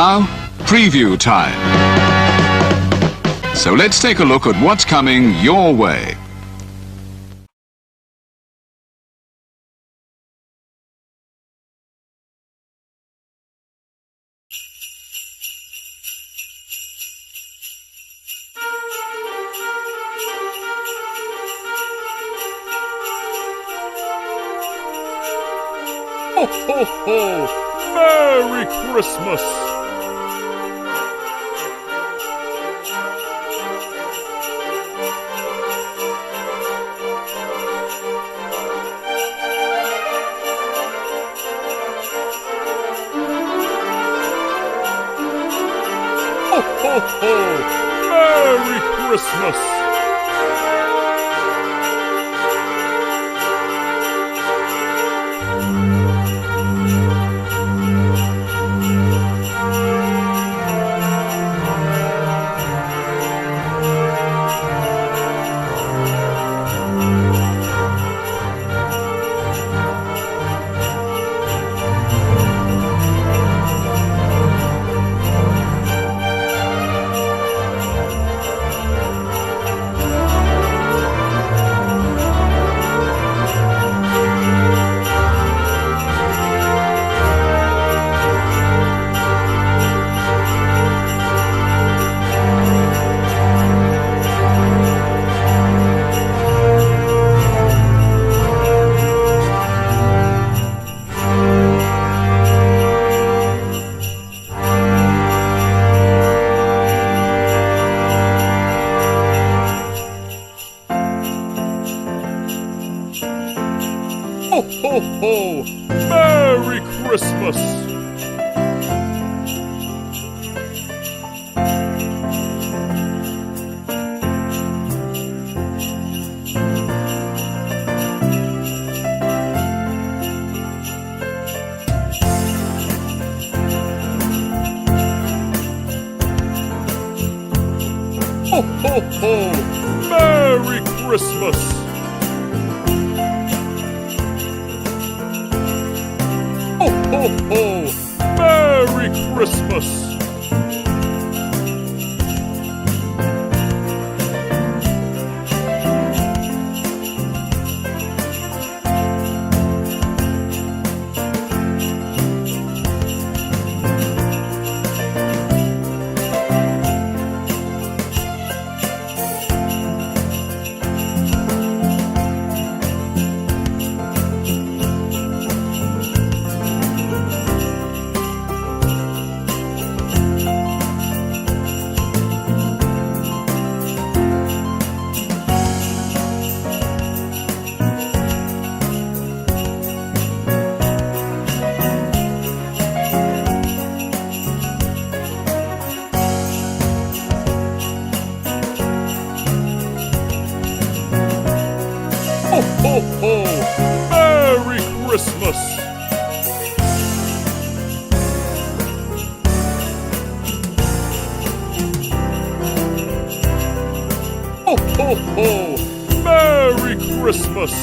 Now, preview time. So let's take a look at what's coming your way. Ho, ho, ho! Merry Christmas! Ho, ho, ho! Merry Christmas! Ho, ho, ho! Merry Christmas! Ho, ho, ho! Merry Christmas! Ho, ho, ho! Merry Christmas! Ho, ho, ho! Merry Christmas! Ho, ho, ho! Merry Christmas!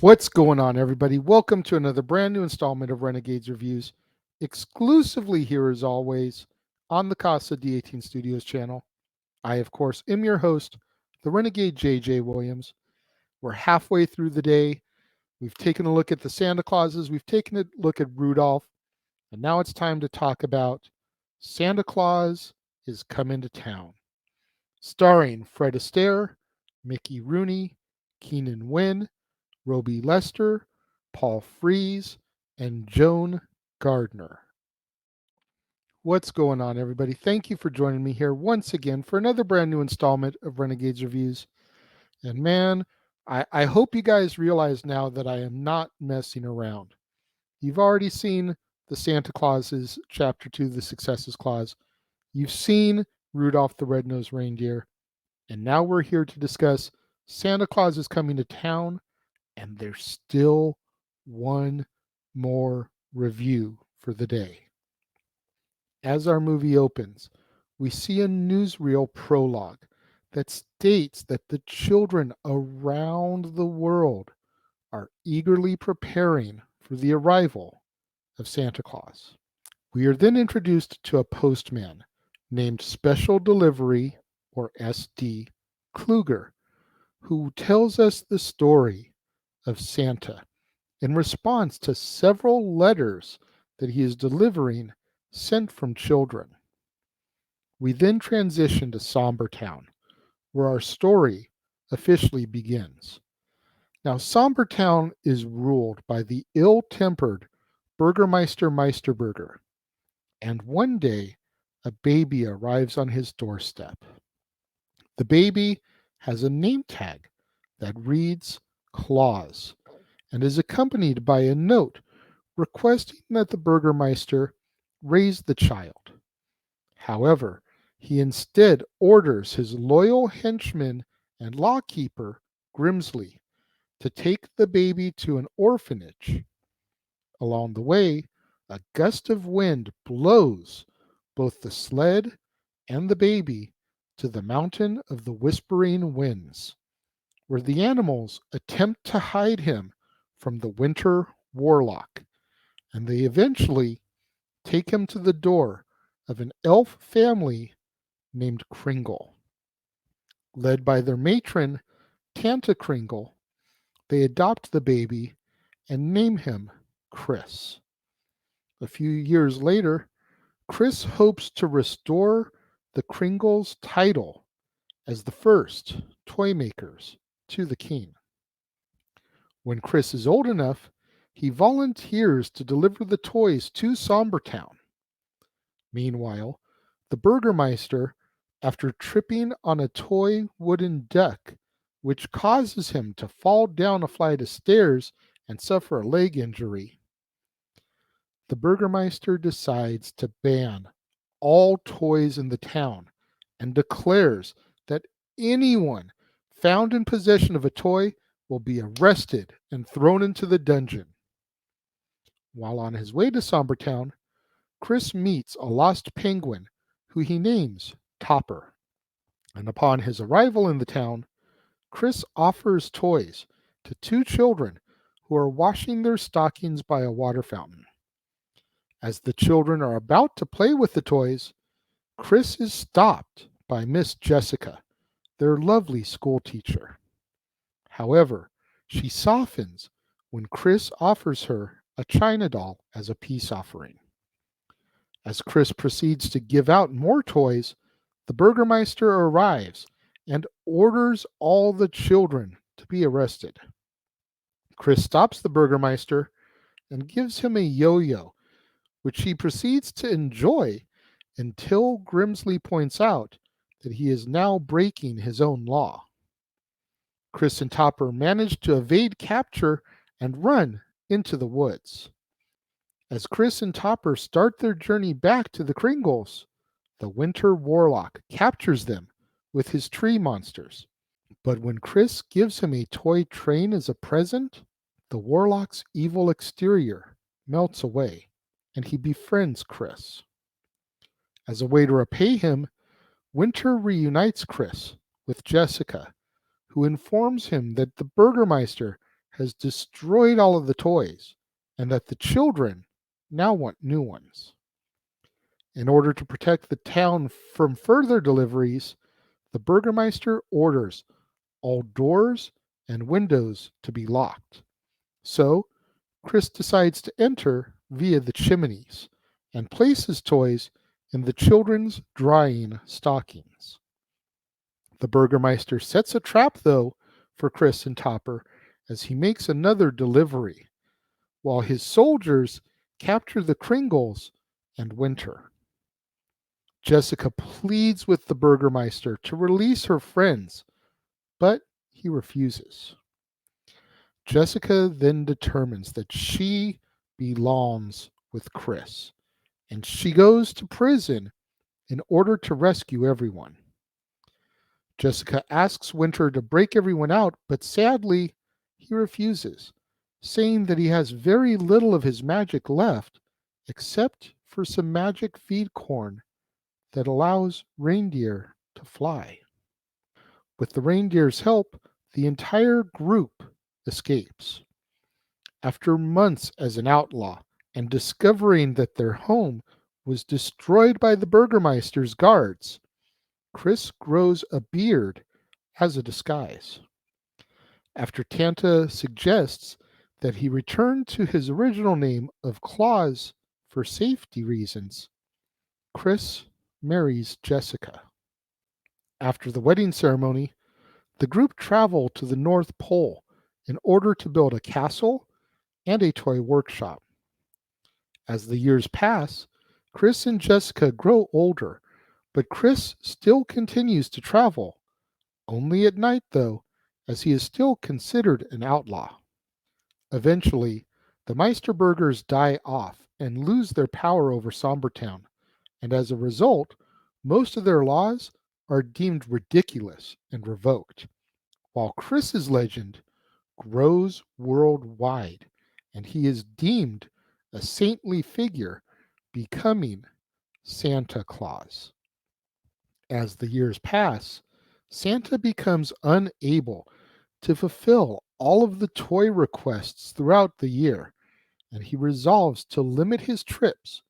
What's going on, everybody? Welcome to another brand new installment of Renegades Reviews, exclusively here as always on the Casa D18 Studios channel. I, of course, am your host, the Renegade JJ Williams. We're halfway through the day. We've taken a look at the Santa Clauses, we've taken a look at Rudolph, and now it's time to talk about Santa Claus is Coming to Town, starring Fred Astaire, Mickey Rooney, Keenan Wynn, Roby Lester, Paul Frees, and Joan Gardner. What's going on, everybody? Thank you for joining me here once again for another brand new installment of Renegades Reviews. And man, I hope you guys realize now that I am not messing around. You've already seen the Santa Clauses, Chapter 2, The Successes Clause. You've seen Rudolph the Red-Nosed Reindeer. And now we're here to discuss Santa Claus is Coming to Town. And there's still one more review for the day. As our movie opens, we see a newsreel prologue that states that the children around the world are eagerly preparing for the arrival of Santa Claus. We are then introduced to a postman named Special Delivery, or SD, Kluger, who tells us the story of Santa in response to several letters that he is delivering sent from children. We then transition to Somber Town, where our story officially begins. Now, Somber Town is ruled by the ill-tempered Burgermeister Meisterburger, and one day a baby arrives on his doorstep. The baby has a name tag that reads Claus, and is accompanied by a note requesting that the Burgermeister raise the child. However, he instead orders his loyal henchman and lawkeeper, Grimsley, to take the baby to an orphanage. Along the way, a gust of wind blows both the sled and the baby to the Mountain of the Whispering Winds, where the animals attempt to hide him from the winter warlock, and they eventually take him to the door of an elf family named Kringle. Led by their matron, Tanta Kringle, they adopt the baby and name him Chris. A few years later, Chris hopes to restore the Kringles' title as the first toy makers to the king. When Chris is old enough, he volunteers to deliver the toys to Sombertown. Meanwhile, the Burgermeister, after tripping on a toy wooden duck, which causes him to fall down a flight of stairs and suffer a leg injury, the Burgermeister decides to ban all toys in the town and declares that anyone found in possession of a toy will be arrested and thrown into the dungeon. While on his way to Sombertown, Chris meets a lost penguin who he names Topper. And upon his arrival in the town, Chris offers toys to two children who are washing their stockings by a water fountain. As the children are about to play with the toys, Chris is stopped by Miss Jessica, their lovely school teacher. However, she softens when Chris offers her a China doll as a peace offering. As Chris proceeds to give out more toys, the Burgermeister arrives and orders all the children to be arrested. Chris stops the Burgermeister and gives him a yo-yo, which he proceeds to enjoy until Grimsley points out that he is now breaking his own law. Chris and Topper manage to evade capture and run into the woods. As Chris and Topper start their journey back to the Kringles, the Winter Warlock captures them with his tree monsters. But when Chris gives him a toy train as a present, the Warlock's evil exterior melts away, and he befriends Chris. As a way to repay him, Winter reunites Chris with Jessica, who informs him that the Burgermeister has destroyed all of the toys and that the children now want new ones. In order to protect the town from further deliveries, the Burgermeister orders all doors and windows to be locked. So, Chris decides to enter via the chimneys and place his toys in the children's drying stockings. The Burgermeister sets a trap, though, for Chris and Topper as he makes another delivery, while his soldiers capture the Kringles and Winter. Jessica pleads with the Burgermeister to release her friends, but he refuses. Jessica then determines that she belongs with Chris, and she goes to prison in order to rescue everyone. Jessica asks Winter to break everyone out, but sadly, he refuses, saying that he has very little of his magic left, except for some magic feed corn that allows reindeer to fly. With the reindeer's help, the entire group escapes. After months as an outlaw and discovering that their home was destroyed by the Burgermeister's guards, Chris grows a beard as a disguise. After Tanta suggests that he return to his original name of Claus for safety reasons, Chris marries Jessica. After the wedding ceremony, the group travel to the North Pole in order to build a castle and a toy workshop. As the years pass, Chris and Jessica grow older, but Chris still continues to travel, only at night though, as he is still considered an outlaw. Eventually, the Meisterburgers die off and lose their power over Sombertown, and as a result, most of their laws are deemed ridiculous and revoked, while Chris's legend grows worldwide, and he is deemed a saintly figure, becoming Santa Claus. As the years pass, Santa becomes unable to fulfill all of the toy requests throughout the year, and he resolves to limit his trips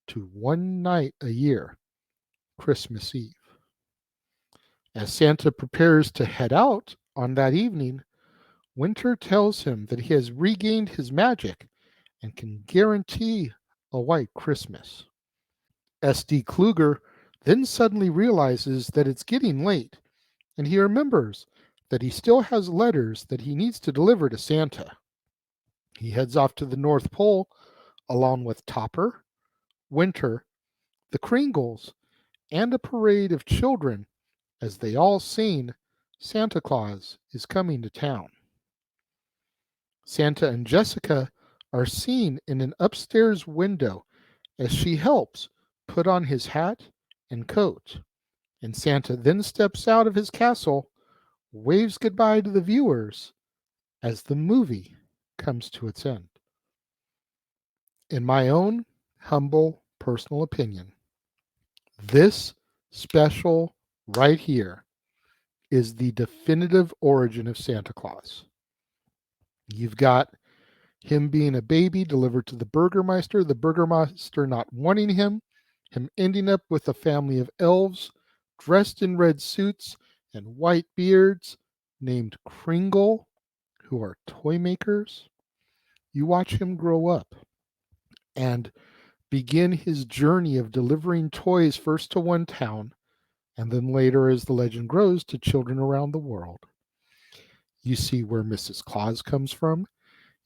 to one night a year, Christmas Eve. As Santa prepares to head out on that evening, Winter tells him that he has regained his magic and can guarantee a white Christmas. S.D. Kluger then suddenly realizes that it's getting late, and he remembers that he still has letters that he needs to deliver to Santa. He heads off to the North Pole along with Topper, Winter, the Kringles, and a parade of children as they all sing Santa Claus is Coming to Town. Santa and Jessica are seen in an upstairs window as she helps put on his hat and coat, and Santa then steps out of his castle, waves goodbye to the viewers as the movie comes to its end. In my own humble personal opinion, this special right here is the definitive origin of Santa Claus. You've got him being a baby delivered to the Burgermeister not wanting him ending up with a family of elves dressed in red suits and white beards named Kringle, who are toy makers. You watch him grow up and begin his journey of delivering toys first to one town and then later, as the legend grows, to children around the world. You see where Mrs. Claus comes from.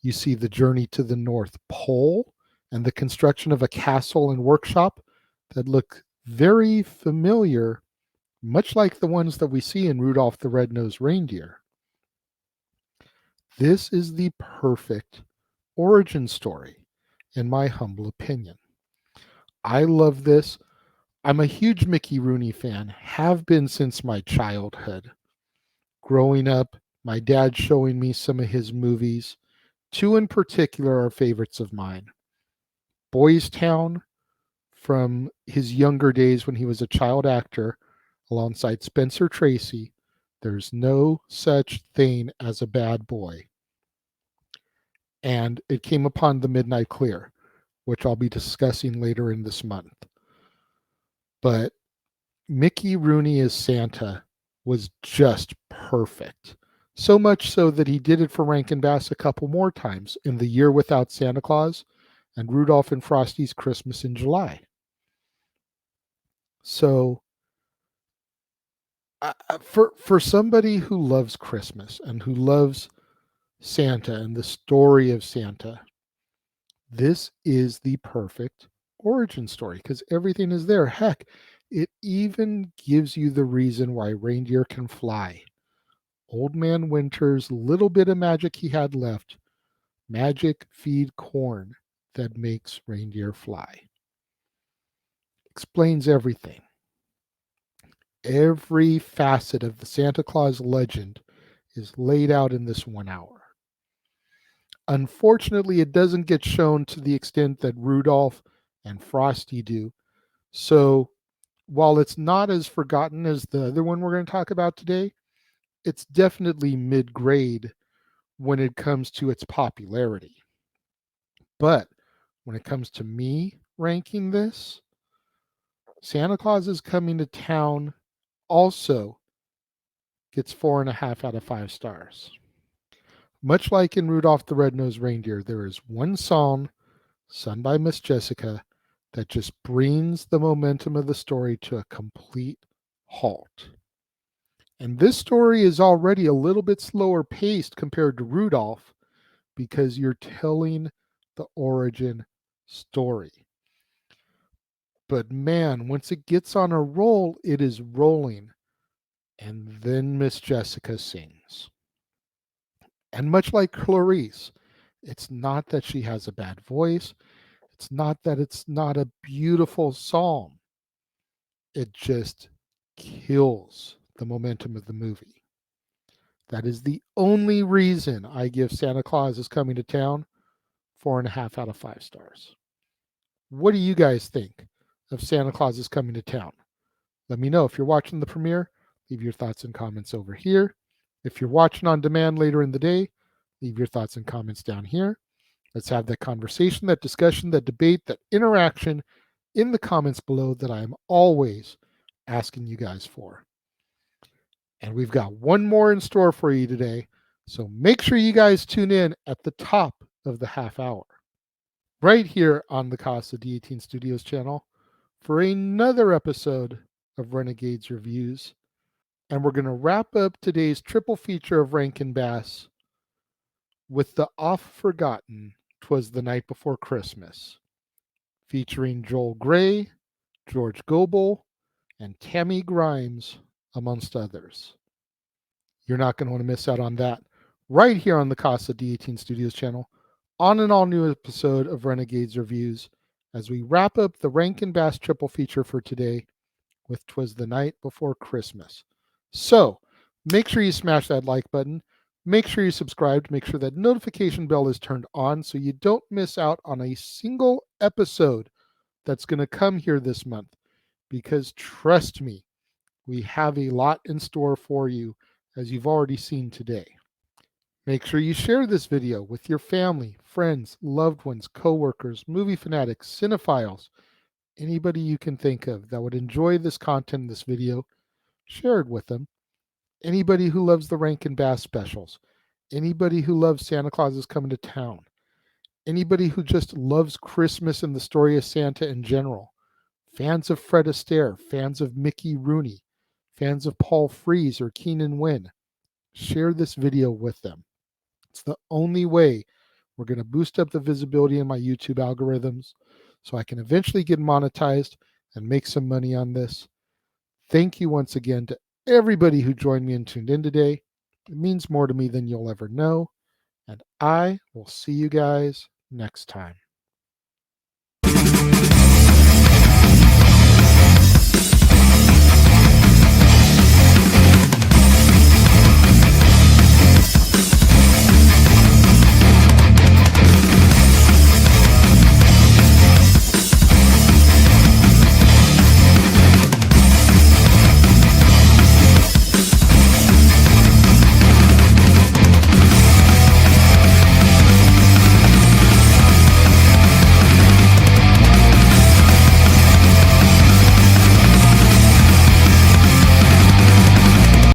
You see the journey to the North Pole and the construction of a castle and workshop that look very familiar, much like the ones that we see in Rudolph the Red-Nosed Reindeer. This is the perfect origin story, in my humble opinion. I love this. I'm a huge Mickey Rooney fan, have been since my childhood. Growing up, my dad showing me some of his movies. Two in particular are favorites of mine. Boys Town, from his younger days when he was a child actor alongside Spencer Tracy. There's no such thing as a bad boy. and it came upon the midnight clear, which I'll be discussing later in this month. But Mickey Rooney as Santa was just perfect. So much so that he did it for Rankin Bass a couple more times in The Year Without Santa Claus and Rudolph and Frosty's Christmas in July. So for somebody who loves Christmas and who loves Santa and the story of Santa, this is the perfect origin story because everything is there. Heck, it even gives you the reason why reindeer can fly. Old Man Winter's little bit of magic he had left, magic feed corn that makes reindeer fly. Explains everything. Every facet of the Santa Claus legend is laid out in this 1 hour. Unfortunately, it doesn't get shown to the extent that Rudolph and Frosty do. So while it's not as forgotten as the other one we're going to talk about today, it's definitely mid-grade when it comes to its popularity. But when it comes to me ranking this, Santa Claus is Coming to Town also gets 4.5 out of 5 stars. Much like in Rudolph the Red-Nosed Reindeer, there is one song sung by Miss Jessica that just brings the momentum of the story to a complete halt. And this story is already a little bit slower paced compared to Rudolph because you're telling the origin story. But man, once it gets on a roll, it is rolling. And then Miss Jessica sings. And much like Clarice, it's not that she has a bad voice. It's not that it's not a beautiful song. It just kills the momentum of the movie. That is the only reason I give Santa Claus is Coming to Town 4.5 out of 5 stars. What do you guys think of Santa Claus is Coming to Town? Let me know. If you're watching the premiere, leave your thoughts and comments over here. If you're watching on demand later in the day, leave your thoughts and comments down here. Let's have that conversation, that discussion, that debate, that interaction in the comments below that I am always asking you guys for. And we've got one more in store for you today. So make sure you guys tune in at the top of the half hour, right here on the Casa D18 Studios channel for another episode of Renegades Reviews. And we're going to wrap up today's triple feature of Rankin Bass with the oft-forgotten 'Twas the Night Before Christmas, featuring Joel Grey, George Gobel, and Tammy Grimes, amongst others. You're not going to want to miss out on that right here on the Casa D18 Studios channel on an all-new episode of Renegades Reviews as we wrap up the Rankin Bass triple feature for today with 'Twas the Night Before Christmas. So make sure you smash that like button. Make sure you subscribe. Make sure that notification bell is turned on so you don't miss out on a single episode that's going to come here this month. Because trust me, we have a lot in store for you, as you've already seen today. Make sure you share this video with your family, friends, loved ones, coworkers, movie fanatics, cinephiles, anybody you can think of that would enjoy this content in this video. Share it with them. Anybody who loves the Rankin Bass specials, anybody who loves Santa Claus is Coming to Town, anybody who just loves Christmas and the story of Santa in general, fans of Fred Astaire, fans of Mickey Rooney, fans of Paul Frees or Keenan Wynn, share this video with them. It's the only way we're going to boost up the visibility in my YouTube algorithms so I can eventually get monetized and make some money on this. Thank you once again to everybody who joined me and tuned in today. It means more to me than you'll ever know. And I will see you guys next time.